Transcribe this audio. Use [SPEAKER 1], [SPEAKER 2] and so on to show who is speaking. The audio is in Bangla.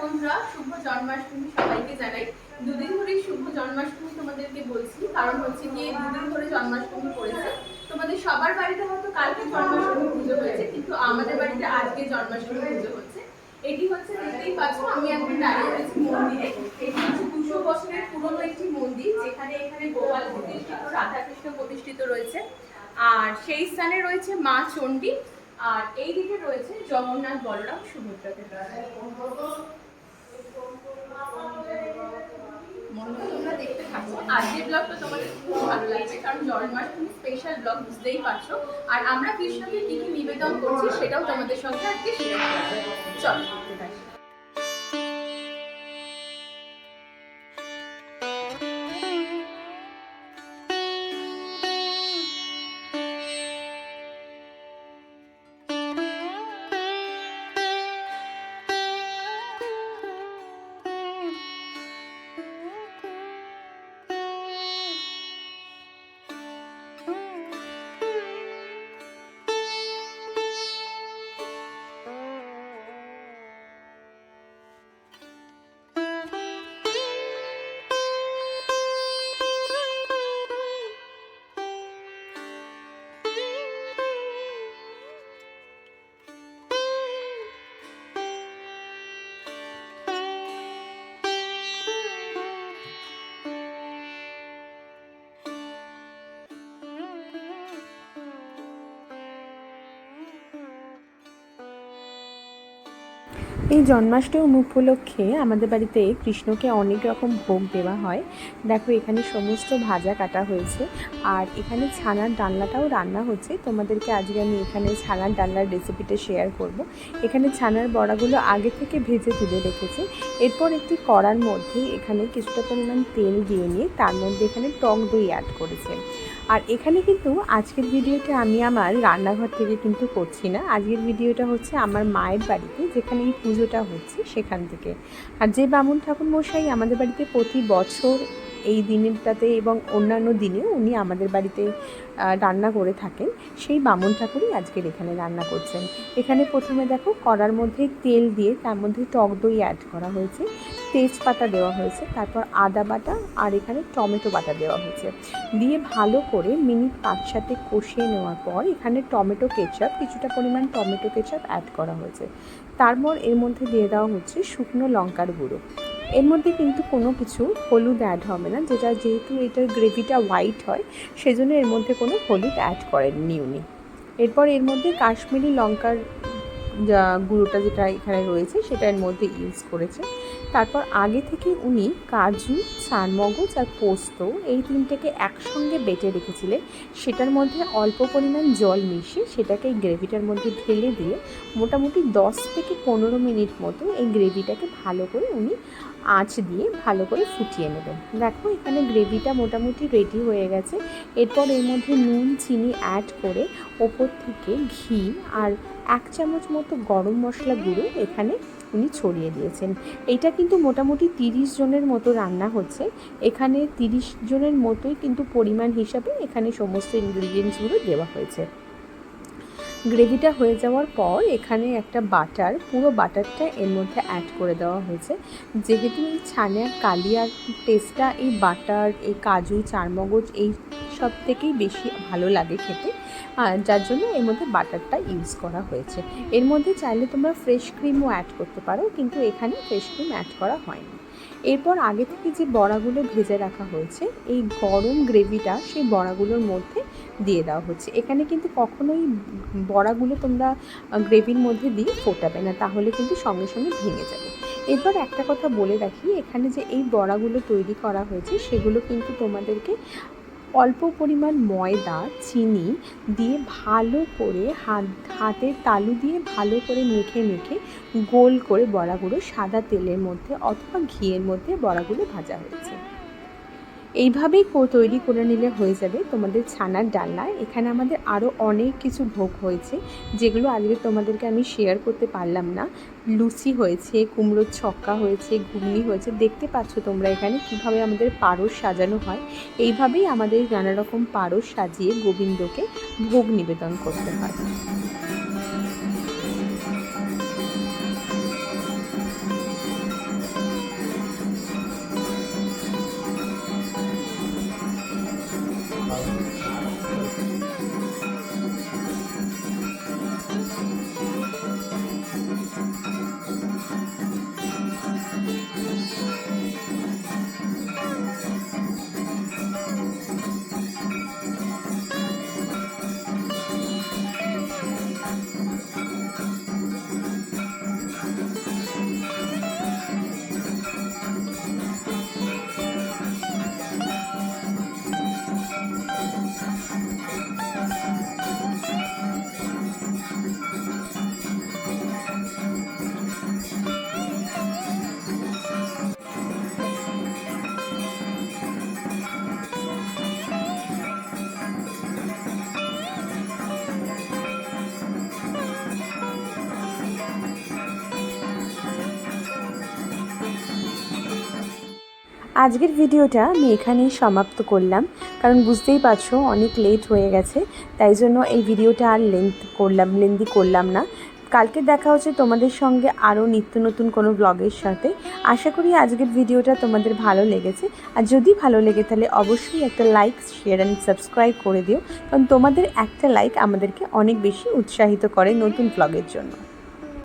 [SPEAKER 1] বন্ধুরা, শুভ জন্মাষ্টমী সবাইকে জানাই। দুদিন ধরে শুভ জন্মাষ্টমী তোমাদেরকে বলছি, কারণ হচ্ছে গিয়ে দুদিন ধরে জন্মাষ্টমী পড়েছে। তোমাদের সবার বাড়িতে হয়তো কালকে জন্মাষ্টমী পুজো হয়েছে, কিন্তু আমাদের বাড়িতে আজকে জন্মাষ্টমী পুজো হচ্ছে। এটি হচ্ছে, দেখতেই পাচ্ছ আমি এখন দাঁড়িয়ে রয়েছি মন্দিরে। এটি হচ্ছে 200 বছরের পুরনো একটি মন্দির, যেখানে এখানে গোপাল প্রতিষ্ঠিত, রাধাকৃষ্ণ প্রতিষ্ঠিত রয়েছে। আর সেই স্থানে রয়েছে মা চণ্ডী, আর এই দিকে রয়েছে জগন্নাথ, বলরাম, সুভদ্রাকে। তোমরা দেখতে থাকো, আজকের ব্লগটা তোমাদের খুব ভালো লাগবে, কারণ জন্মাষ্টমী স্পেশাল ব্লগ, বুঝতেই পারছো। আর আমরা কৃষ্ণকে কি কি নিবেদন করছি সেটাও তোমাদের সঙ্গে আজকে শেয়ার করবো। চলো দেখতে থাকি।
[SPEAKER 2] এই জন্মাষ্টমী উপলক্ষে আমাদের বাড়িতে কৃষ্ণকে অনেক রকম ভোগ দেওয়া হয়। দেখো এখানে সমস্ত ভাজা কাটা হয়েছে, আর এখানে ছানার ডালনাটাও রান্না হচ্ছে। তোমাদেরকে আজকে আমি এখানে ছানার ডালনার রেসিপিটা শেয়ার করব। এখানে ছানার বড়াগুলো আগে থেকে ভেজে তুলে রেখেছি। এরপর একটি কড়ার মধ্যে এখানে কিছুটা পরিমাণ তেল দিয়ে নিয়ে তার মধ্যে এখানে টক দই অ্যাড করেছে। আর এখানে কিন্তু আজকের ভিডিওটা আমি আমার রান্নাঘর থেকে কিন্তু করছি না, আজকের ভিডিওটা হচ্ছে আমার মায়ের বাড়িতে, যেখানে এই পুজোটা হচ্ছে সেখান থেকে। আর যে বামুন ঠাকুর মশাই আমাদের বাড়িতে প্রতি বছর এই দিনটাতে এবং অন্যান্য দিনেও উনি আমাদের বাড়িতে রান্না করে থাকেন, সেই বামুন ঠাকুরই আজকের এখানে রান্না করছেন। এখানে প্রথমে দেখো কড়ার মধ্যে তেল দিয়ে তার মধ্যে টক দই অ্যাড করা হয়েছে, তেজপাতা দেওয়া হয়েছে, তারপর আদা বাটা আর এখানে টমেটো বাটা দেওয়া হয়েছে, দিয়ে ভালো করে মিনিট 5-7 কষিয়ে নেওয়ার পর এখানে টমেটো কেচাপ, কিছুটা পরিমাণ টমেটো কেচাপ অ্যাড করা হয়েছে। তারপর এর মধ্যে দিয়ে দেওয়া হচ্ছে শুকনো লঙ্কার গুঁড়ো। এর মধ্যে কিন্তু কোনো কিছু হলুদ অ্যাড হবে না, যেহেতু এটার গ্রেভিটা হোয়াইট হয় সেজন্য এর মধ্যে কোনো হলুদ অ্যাড করেননি উনি। এরপর এর মধ্যে কাশ্মীরি লঙ্কার গুঁড়োটা যেটা এখানে রয়েছে সেটা এর মধ্যে ইউজ করেছে। তারপর আগে থেকে উনি কাজু, চারমগজ আর পোস্ত এই তিনটেকে একসঙ্গে বেটে রেখেছিলেন, সেটার মধ্যে অল্প পরিমাণ জল মিশিয়ে সেটাকে এই গ্রেভিটার মধ্যে ঢেলে দিয়ে মোটামুটি 10 থেকে 15 মিনিট মতো এই গ্রেভিটাকে ভালো করে উনি আঁচ দিয়ে ভালো করে ফুটিয়ে নেবেন। দেখো এখানে গ্রেভিটা মোটামুটি রেডি হয়ে গেছে। এরপর এর মধ্যে নুন, চিনি অ্যাড করে ওপর থেকে ঘি আর 1 চামচ মতো গরম মশলা গুঁড়ো এখানে উনি ছড়িয়ে দিয়েছেন। এইটা কিন্তু মোটামুটি 30 জনের মতো রান্না হচ্ছে। এখানে 30 জনের মতোই কিন্তু পরিমাণ হিসাবে এখানে সমস্ত ইনগ্রিডিয়েন্টসগুলো দেওয়া হয়েছে। গ্রেভিটা হয়ে যাওয়ার পর এখানে একটা বাটার, পুরো বাটারটা এর মধ্যে অ্যাড করে দেওয়া হয়েছে। যেহেতু এই ছানার কালিয়ার টেস্টটা এই বাটার, এই কাজু, চারমগজ এই সব থেকেই বেশি ভালো লাগে খেতে, যার জন্য এর মধ্যে বাটারটা ইউজ করা হয়েছে। এর মধ্যে চাইলে তোমরা ফ্রেশ ক্রিমও অ্যাড করতে পারো, কিন্তু এখানে ফ্রেশ ক্রিম অ্যাড করা হয়নি। এরপর আগে থেকে যে বড়াগুলো ভেজে রাখা হয়েছে, এই গরম গ্রেভিটা সেই বড়াগুলোর মধ্যে দিয়ে দেওয়া হচ্ছে। এখানে কিন্তু কখনোই বড়াগুলো তোমরা গ্রেভির মধ্যে দিয়ে ফোটাবে না, তাহলে কিন্তু সঙ্গে সঙ্গে ভেঙে যাবে। এরপর একটা কথা বলে রাখি, এখানে যে এই বড়াগুলো তৈরি করা হয়েছে সেগুলো কিন্তু তোমাদেরকে অল্প পরিমাণ ময়দা, চিনি দিয়ে ভালো করে হাতের তালু দিয়ে ভালো করে মেখে গোল করে বড়াগুলো সাদা তেলের মধ্যে অথবা ঘিয়ের মধ্যে বড়াগুলো ভাজা হয়েছে। এইভাবেই তৈরি করে নিলে হয়ে যাবে তোমাদের ছানার ডালনা। এখানে আমাদের আরও অনেক কিছু ভোগ হয়েছে, যেগুলো আজকে তোমাদেরকে আমি শেয়ার করতে পারলাম না। লুচি হয়েছে, কুমড়োর ছক্কা হয়েছে, ঘুগনি হয়েছে। দেখতে পাচ্ছ তোমরা এখানে কিভাবে আমাদের পারস সাজানো হয়। এইভাবেই আমাদের নানা রকম পারস সাজিয়ে গোবিন্দকে ভোগ নিবেদন করতে হয়। আজকের ভিডিওটা আমি এখানেই সমাপ্ত করলাম, কারণ বুঝতেই পারছো অনেক লেট হয়ে গেছে, তাই জন্য এই ভিডিওটা আর লেন্দি করলাম না। কালকে দেখা হচ্ছে তোমাদের সঙ্গে আরও নিত্য নতুন কোনো ব্লগের সাথে। আশা করি আজকের ভিডিওটা তোমাদের ভালো লেগেছে, আর যদি ভালো লেগে তাহলে অবশ্যই একটা লাইক, শেয়ার অ্যান্ড সাবস্ক্রাইব করে দিও, কারণ তোমাদের একটা লাইক আমাদেরকে অনেক বেশি উৎসাহিত করে নতুন ব্লগের জন্য।